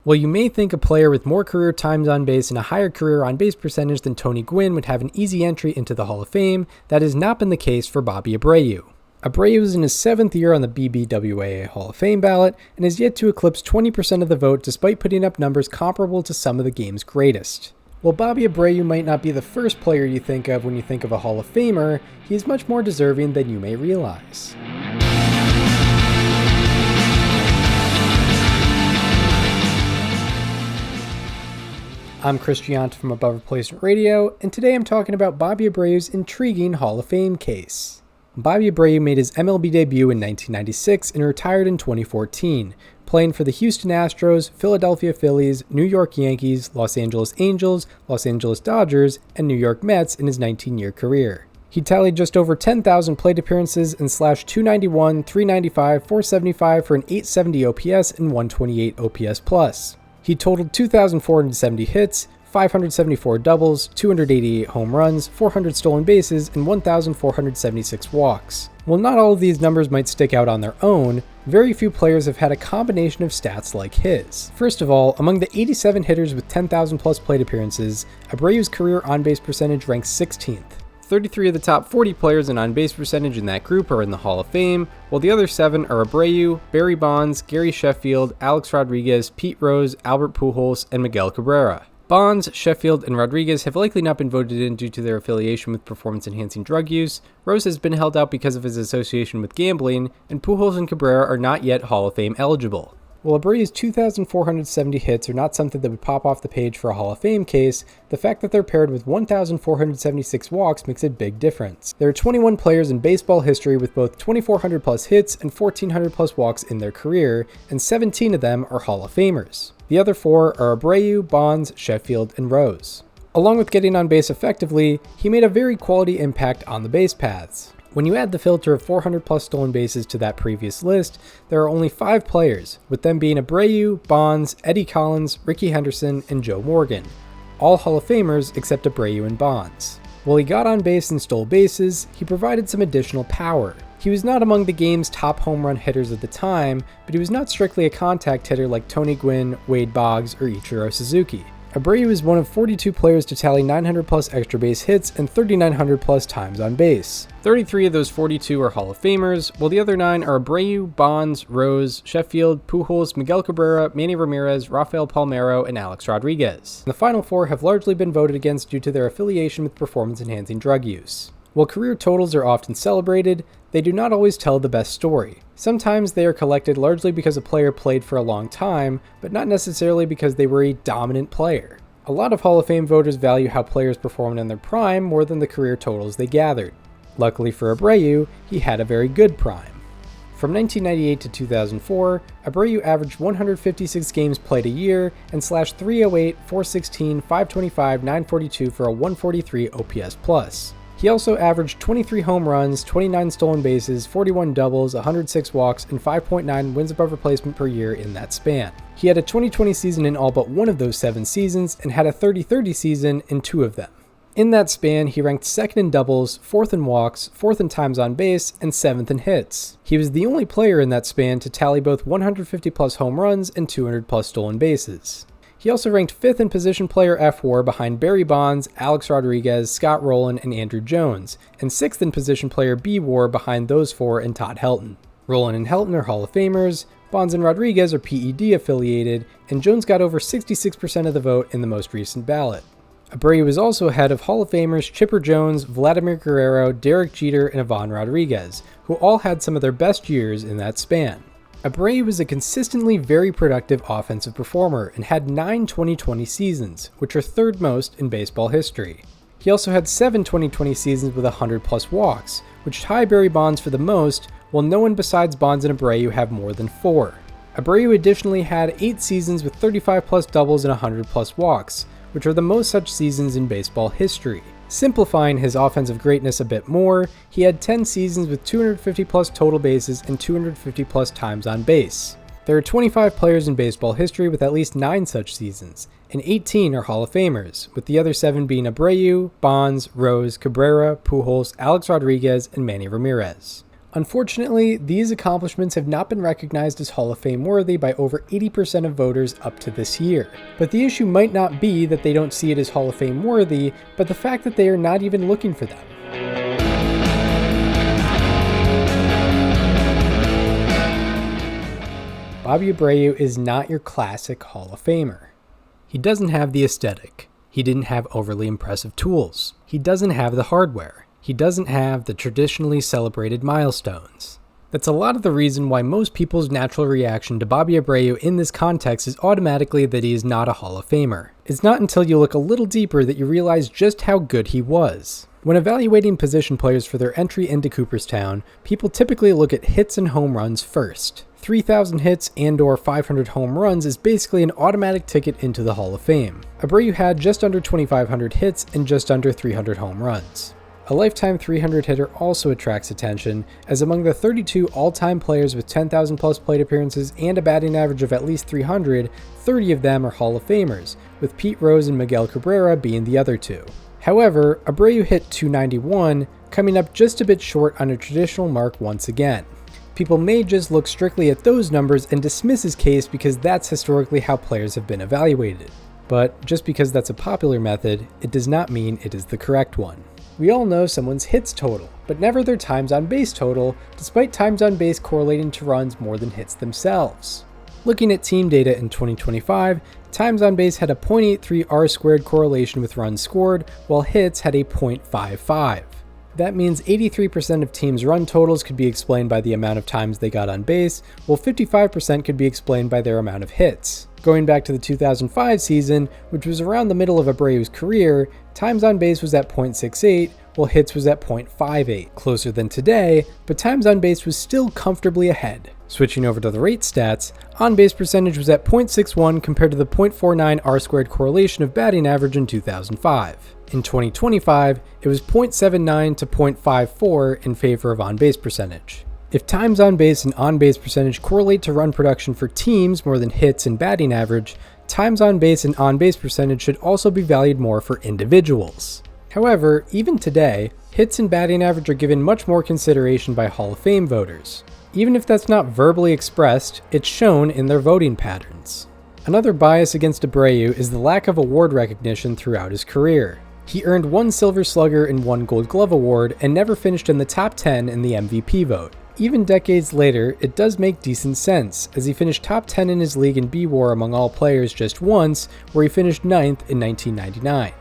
While you may think a player with more career times on base and a higher career on base percentage than Tony Gwynn would have an easy entry into the Hall of Fame, that has not been the case for Bobby Abreu. Abreu is in his 7th year on the BBWAA Hall of Fame ballot and has yet to eclipse 20% of the vote despite putting up numbers comparable to some of the game's greatest. While Bobby Abreu might not be the first player you think of when you think of a Hall of Famer, he is much more deserving than you may realize. I'm Chris Gionta from Above Replacement Radio, and today I'm talking about Bobby Abreu's intriguing Hall of Fame case. Bobby Abreu made his MLB debut in 1996 and retired in 2014, playing for the Houston Astros, Philadelphia Phillies, New York Yankees, Los Angeles Angels, Los Angeles Dodgers, and New York Mets in his 19-year career. He tallied just over 10,000 plate appearances and slashed .291, .395, .475 for an .870 OPS and .128 OPS+. He totaled 2,470 hits, 574 doubles, 288 home runs, 400 stolen bases, and 1,476 walks. While not all of these numbers might stick out on their own, very few players have had a combination of stats like his. First of all, among the 87 hitters with 10,000 plus plate appearances, Abreu's career on-base percentage ranks 16th. 33 of the top 40 players in on-base percentage in that group are in the Hall of Fame, while the other 7 are Abreu, Barry Bonds, Gary Sheffield, Alex Rodriguez, Pete Rose, Albert Pujols, and Miguel Cabrera. Bonds, Sheffield, and Rodriguez have likely not been voted in due to their affiliation with performance-enhancing drug use, Rose has been held out because of his association with gambling, and Pujols and Cabrera are not yet Hall of Fame eligible. While Abreu's 2,470 hits are not something that would pop off the page for a Hall of Fame case, the fact that they're paired with 1,476 walks makes a big difference. There are 21 players in baseball history with both 2,400 plus hits and 1,400 plus walks in their career, and 17 of them are Hall of Famers. The other 4 are Abreu, Bonds, Sheffield, and Rose. Along with getting on base effectively, he made a very quality impact on the base paths. When you add the filter of 400 plus stolen bases to that previous list, there are only 5 players, with them being Abreu, Bonds, Eddie Collins, Rickey Henderson, and Joe Morgan. All Hall of Famers except Abreu and Bonds. While he got on base and stole bases, he provided some additional power. He was not among the game's top home run hitters at the time, but he was not strictly a contact hitter like Tony Gwynn, Wade Boggs, or Ichiro Suzuki. Abreu is one of 42 players to tally 900 plus extra base hits and 3,900 plus times on base. 33 of those 42 are Hall of Famers, while the other 9 are Abreu, Bonds, Rose, Sheffield, Pujols, Miguel Cabrera, Manny Ramirez, Rafael Palmeiro, and Alex Rodriguez. The final 4 have largely been voted against due to their affiliation with performance-enhancing drug use. While career totals are often celebrated, they do not always tell the best story. Sometimes they are collected largely because a player played for a long time, but not necessarily because they were a dominant player. A lot of Hall of Fame voters value how players performed in their prime more than the career totals they gathered. Luckily for Abreu, he had a very good prime. From 1998 to 2004, Abreu averaged 156 games played a year and slashed .308, .416, .525, .942 for a .143 OPS+. He also averaged 23 home runs, 29 stolen bases, 41 doubles, 106 walks, and 5.9 wins above replacement per year in that span. He had a 20-20 season in all but one of those 7 seasons and had a 30-30 season in 2 of them. In that span, he ranked 2nd in doubles, 4th in walks, 4th in times on base, and 7th in hits. He was the only player in that span to tally both 150 plus home runs and 200 plus stolen bases. He also ranked 5th in position player F WAR behind Barry Bonds, Alex Rodriguez, Scott Rowland, and Andrew Jones, and 6th in position player B WAR behind those 4 and Todd Helton. Rowland and Helton are Hall of Famers, Bonds and Rodriguez are PED affiliated, and Jones got over 66% of the vote in the most recent ballot. Abreu was also ahead of Hall of Famers Chipper Jones, Vladimir Guerrero, Derek Jeter, and Ivan Rodriguez, who all had some of their best years in that span. Abreu was a consistently very productive offensive performer and had 9 20-20 seasons, which are 3rd most in baseball history. He also had 7 20-20 seasons with 100 plus walks, which tie Barry Bonds for the most, while no one besides Bonds and Abreu have more than 4. Abreu additionally had 8 seasons with 35 plus doubles and 100 plus walks, which are the most such seasons in baseball history. Simplifying his offensive greatness a bit more, he had 10 seasons with 250 plus total bases and 250 plus times on base. There are 25 players in baseball history with at least 9 such seasons, and 18 are Hall of Famers, with the other 7 being Abreu, Bonds, Rose, Cabrera, Pujols, Alex Rodriguez, and Manny Ramirez. Unfortunately, these accomplishments have not been recognized as Hall of Fame worthy by over 80% of voters up to this year. But the issue might not be that they don't see it as Hall of Fame worthy, but the fact that they are not even looking for them. Bobby Abreu is not your classic Hall of Famer. He doesn't have the aesthetic. He didn't have overly impressive tools. He doesn't have the hardware. He doesn't have the traditionally celebrated milestones. That's a lot of the reason why most people's natural reaction to Bobby Abreu in this context is automatically that he is not a Hall of Famer. It's not until you look a little deeper that you realize just how good he was. When evaluating position players for their entry into Cooperstown, people typically look at hits and home runs first. 3,000 hits and/or 500 home runs is basically an automatic ticket into the Hall of Fame. Abreu had just under 2,500 hits and just under 300 home runs. A lifetime 300 hitter also attracts attention, as among the 32 all-time players with 10,000 plus plate appearances and a batting average of at least 300, 30 of them are Hall of Famers, with Pete Rose and Miguel Cabrera being the other two. However, Abreu hit .291, coming up just a bit short on a traditional mark once again. People may just look strictly at those numbers and dismiss his case because that's historically how players have been evaluated. But just because that's a popular method, it does not mean it is the correct one. We all know someone's hits total, but never their times on base total, despite times on base correlating to runs more than hits themselves. Looking at team data in 2025, times on base had a .83 R² correlation with runs scored, while hits had a .55. That means 83% of teams' run totals could be explained by the amount of times they got on base, while 55% could be explained by their amount of hits. Going back to the 2005 season, which was around the middle of Abreu's career, times on base was at .68, while hits was at .58, closer than today, but times on base was still comfortably ahead. Switching over to the rate stats, on-base percentage was at .61 compared to the .49 R² correlation of batting average in 2005. In 2025, it was .79 to .54 in favor of on-base percentage. If times on base and on-base percentage correlate to run production for teams more than hits and batting average, times on base and on-base percentage should also be valued more for individuals. However, even today, hits and batting average are given much more consideration by Hall of Fame voters. Even if that's not verbally expressed, it's shown in their voting patterns. Another bias against Abreu is the lack of award recognition throughout his career. He earned 1 Silver Slugger and 1 Gold Glove award and never finished in the top 10 in the MVP vote. Even decades later, it does make decent sense, as he finished top 10 in his league in B-WAR among all players just once, where he finished 9th in 1999.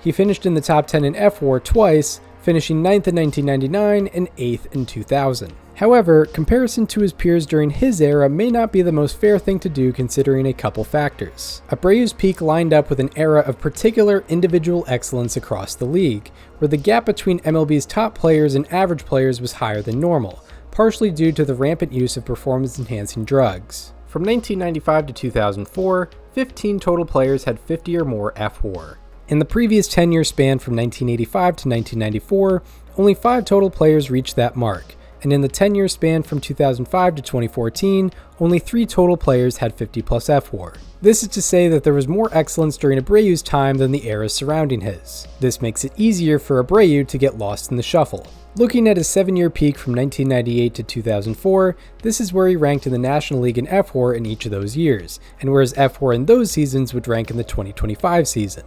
He finished in the top 10 in F-WAR twice, finishing 9th in 1999 and 8th in 2000. However, comparison to his peers during his era may not be the most fair thing to do considering a couple factors. Abreu's peak lined up with an era of particular individual excellence across the league, where the gap between MLB's top players and average players was higher than normal, partially due to the rampant use of performance-enhancing drugs. From 1995 to 2004, 15 total players had 50 or more F-WAR. In the previous 10-year span from 1985 to 1994, only 5 total players reached that mark, and in the 10-year span from 2005 to 2014, only 3 total players had 50 plus F-WAR. This is to say that there was more excellence during Abreu's time than the eras surrounding his. This makes it easier for Abreu to get lost in the shuffle. Looking at his 7-year peak from 1998 to 2004, this is where he ranked in the National League in F-WAR in each of those years, and where his F-WAR in those seasons would rank in the 2025 season.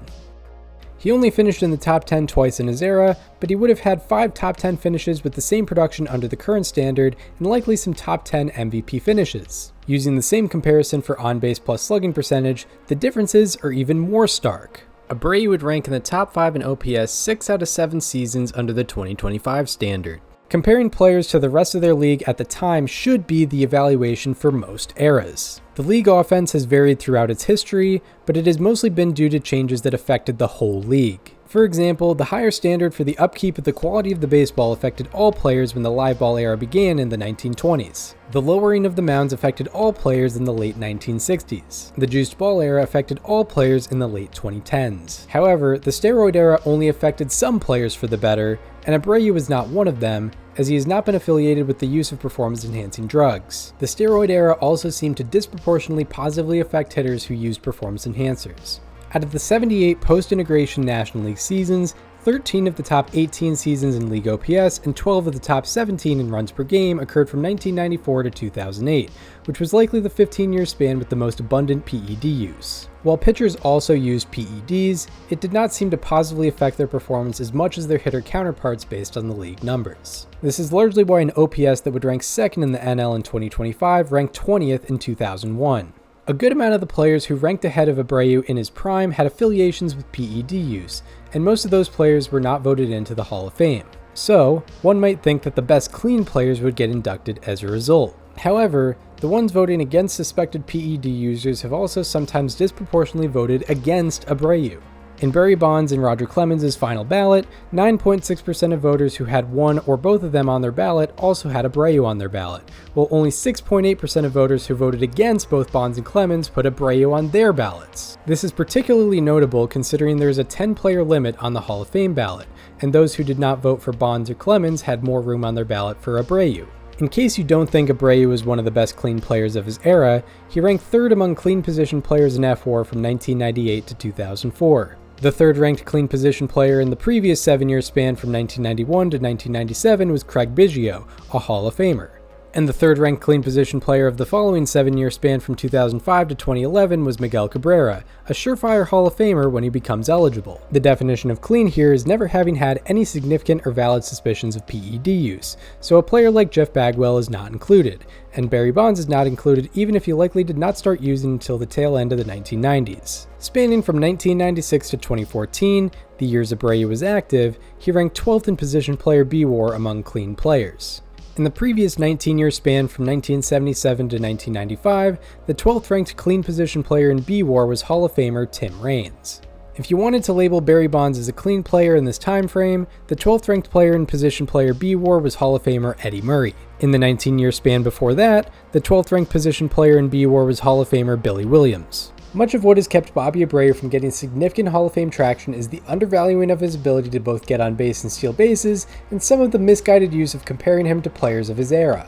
He only finished in the top 10 twice in his era, but he would have had 5 top 10 finishes with the same production under the current standard and likely some top 10 MVP finishes. Using the same comparison for on-base plus slugging percentage, the differences are even more stark. Abreu would rank in the top 5 in OPS 6 out of 7 seasons under the 2025 standard. Comparing players to the rest of their league at the time should be the evaluation for most eras. The league offense has varied throughout its history, but it has mostly been due to changes that affected the whole league. For example, the higher standard for the upkeep of the quality of the baseball affected all players when the live ball era began in the 1920s. The lowering of the mounds affected all players in the late 1960s. The juiced ball era affected all players in the late 2010s. However, the steroid era only affected some players for the better, and Abreu was not one of them, as he has not been affiliated with the use of performance-enhancing drugs. The steroid era also seemed to disproportionately positively affect hitters who used performance enhancers. Out of the 78 post-integration National League seasons, 13 of the top 18 seasons in league OPS and 12 of the top 17 in runs per game occurred from 1994 to 2008, which was likely the 15-year span with the most abundant PED use. While pitchers also used PEDs, it did not seem to positively affect their performance as much as their hitter counterparts based on the league numbers. This is largely why an OPS that would rank second in the NL in 2025 ranked 20th in 2001. A good amount of the players who ranked ahead of Abreu in his prime had affiliations with PED use, and most of those players were not voted into the Hall of Fame. So, one might think that the best clean players would get inducted as a result. However, the ones voting against suspected PED users have also sometimes disproportionately voted against Abreu. In Barry Bonds and Roger Clemens' final ballot, 9.6% of voters who had one or both of them on their ballot also had Abreu on their ballot, while only 6.8% of voters who voted against both Bonds and Clemens put Abreu on their ballots. This is particularly notable considering there is a 10-player limit on the Hall of Fame ballot, and those who did not vote for Bonds or Clemens had more room on their ballot for Abreu. In case you don't think Abreu was one of the best clean players of his era, he ranked third among clean position players in F-WAR from 1998 to 2004. The third-ranked clean position player in the previous 7-year span from 1991 to 1997 was Craig Biggio, a Hall of Famer. And the third-ranked clean position player of the following 7-year span from 2005 to 2011 was Miguel Cabrera, a surefire Hall of Famer when he becomes eligible. The definition of clean here is never having had any significant or valid suspicions of PED use, so a player like Jeff Bagwell is not included, and Barry Bonds is not included even if he likely did not start using until the tail end of the 1990s. Spanning from 1996 to 2014, the years Abreu was active, he ranked 12th in position player B-WAR among clean players. In the previous 19-year span from 1977 to 1995, the 12th ranked clean position player in B-WAR was Hall of Famer Tim Raines. If you wanted to label Barry Bonds as a clean player in this time frame, the 12th ranked player in position player B-WAR was Hall of Famer Eddie Murray. In the 19-year span before that, the 12th ranked position player in B-WAR was Hall of Famer Billy Williams. Much of what has kept Bobby Abreu from getting significant Hall of Fame traction is the undervaluing of his ability to both get on base and steal bases, and some of the misguided use of comparing him to players of his era.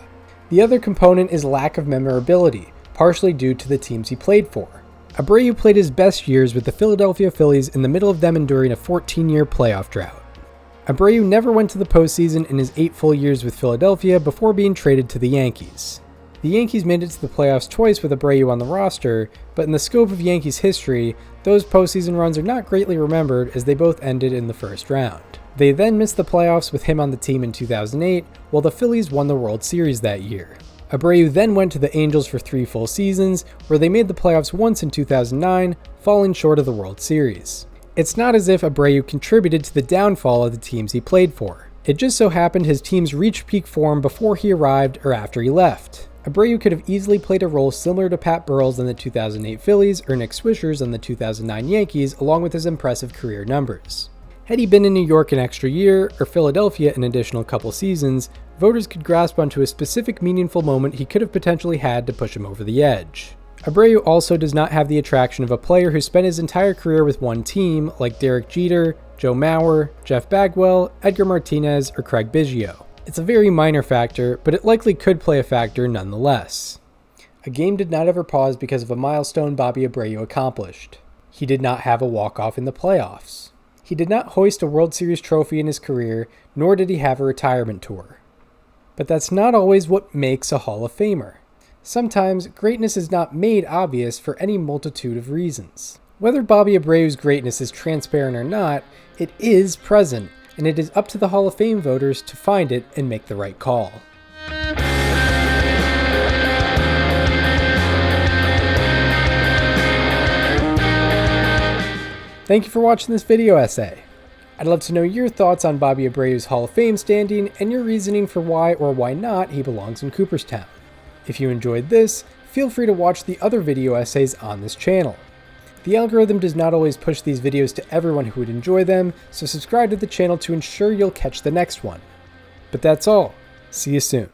The other component is lack of memorability, partially due to the teams he played for. Abreu played his best years with the Philadelphia Phillies, in the middle of them enduring a 14-year playoff drought. Abreu never went to the postseason in his 8 full years with Philadelphia before being traded to the Yankees. The Yankees made it to the playoffs twice with Abreu on the roster, but in the scope of Yankees history, those postseason runs are not greatly remembered as they both ended in the first round. They then missed the playoffs with him on the team in 2008, while the Phillies won the World Series that year. Abreu then went to the Angels for 3 full seasons, where they made the playoffs once in 2009, falling short of the World Series. It's not as if Abreu contributed to the downfall of the teams he played for. It just so happened his teams reached peak form before he arrived or after he left. Abreu could have easily played a role similar to Pat Burrell's on the 2008 Phillies or Nick Swisher's on the 2009 Yankees, along with his impressive career numbers. Had he been in New York an extra year, or Philadelphia an additional couple seasons, voters could grasp onto a specific meaningful moment he could have potentially had to push him over the edge. Abreu also does not have the attraction of a player who spent his entire career with one team, like Derek Jeter, Joe Mauer, Jeff Bagwell, Edgar Martinez, or Craig Biggio. It's a very minor factor, but it likely could play a factor nonetheless. A game did not ever pause because of a milestone Bobby Abreu accomplished. He did not have a walk-off in the playoffs. He did not hoist a World Series trophy in his career, nor did he have a retirement tour. But that's not always what makes a Hall of Famer. Sometimes, greatness is not made obvious for any multitude of reasons. Whether Bobby Abreu's greatness is transparent or not, it is present, and it is up to the Hall of Fame voters to find it and make the right call. Thank you for watching this video essay. I'd love to know your thoughts on Bobby Abreu's Hall of Fame standing and your reasoning for why or why not he belongs in Cooperstown. If you enjoyed this, feel free to watch the other video essays on this channel. The algorithm does not always push these videos to everyone who would enjoy them, so subscribe to the channel to ensure you'll catch the next one. But that's all. See you soon.